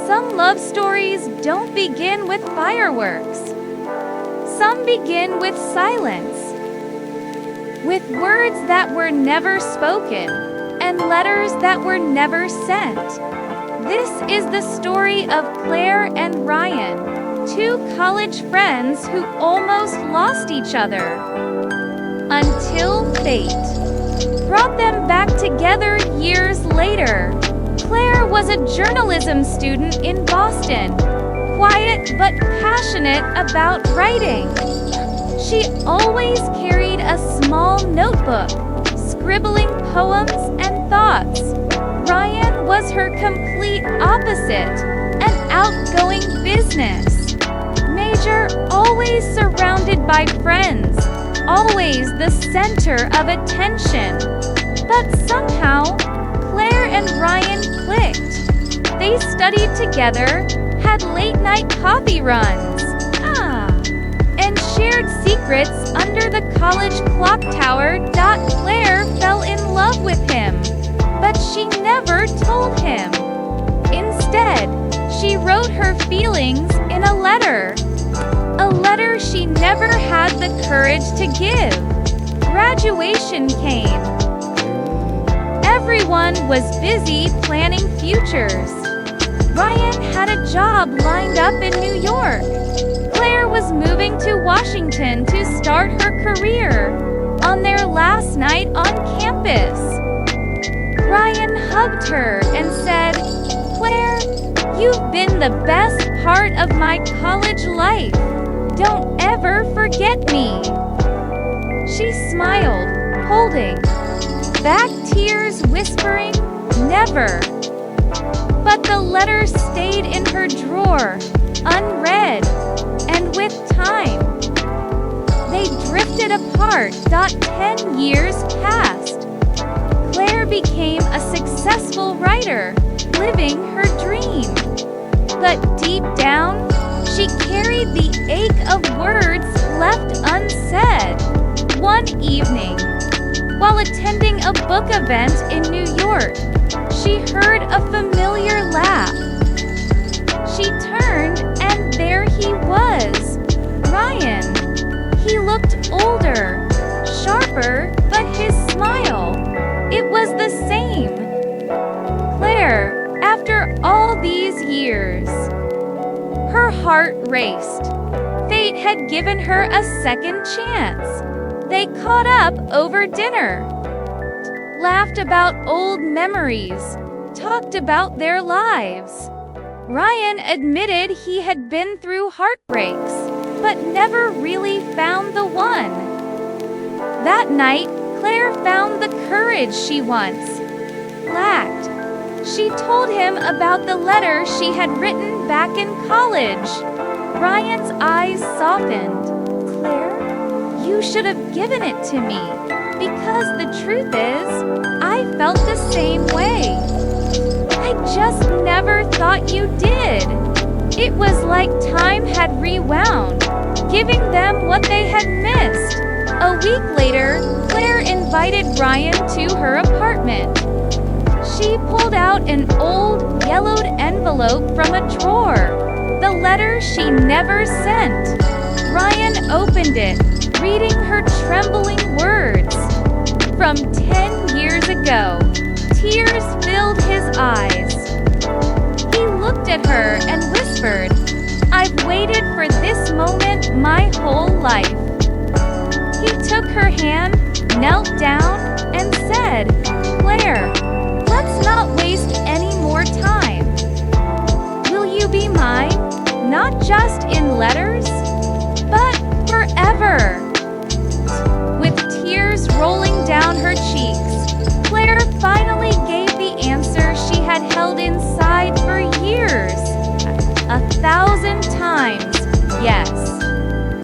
Some love stories don't begin with fireworks. Some begin with silence, with words that were never spoken, and letters that were never sent. This is the story of Claire and Ryan, two college friends who almost lost each other, until fate brought them back together years later. Claire was a journalism student in Boston, quiet but passionate about writing. She always carried a small notebook, scribbling poems and thoughts. Ryan was her complete opposite, an outgoing business major, always surrounded by friends, always the center of attention. But somehow, Claire and Ryan clicked. They studied together, had late-night coffee runs, and shared secrets under the college clock tower. Claire fell in love with him, but she never told him. Instead, she wrote her feelings in a letter she never had the courage to give. Graduation came. Everyone was busy planning futures. Ryan had a job lined up in New York. Claire was moving to Washington to start her career. On their last night on campus, Ryan hugged her and said, "Claire, you've been the best part of my college life. Don't ever forget me." She smiled, holding back tears, whispering, "Never." But the letter stayed in her drawer, unread, and with time, they drifted apart. 10 years passed. Claire became a successful writer, living her dream. But deep down, she carried the ache of words left unsaid. One evening, while attending a book event in New York, she heard a familiar laugh. She turned, and there he was, Ryan. He looked older, sharper, but his smile, it was the same. Claire, after all these years, her heart raced. Fate had given her a second chance. They caught up over dinner, laughed about old memories, talked about their lives. Ryan admitted he had been through heartbreaks, but never really found the one. That night, Claire found the courage she once lacked. She told him about the letter she had written back in college. Ryan's eyes softened. "Claire, you should have given it to me, because the truth is, I felt the same way. I just never thought you did." It was like time had rewound, giving them what they had missed. A week later, Claire invited Ryan to her apartment. She pulled out an old, yellowed envelope from a drawer, the letter she never sent. Ryan opened it, reading her trembling words. From 10 years ago, tears filled his eyes. He looked at her and whispered, "I've waited for this moment my whole life." He took her hand, knelt down, and said, "Claire, let's not waste any more time. Will you be mine, not just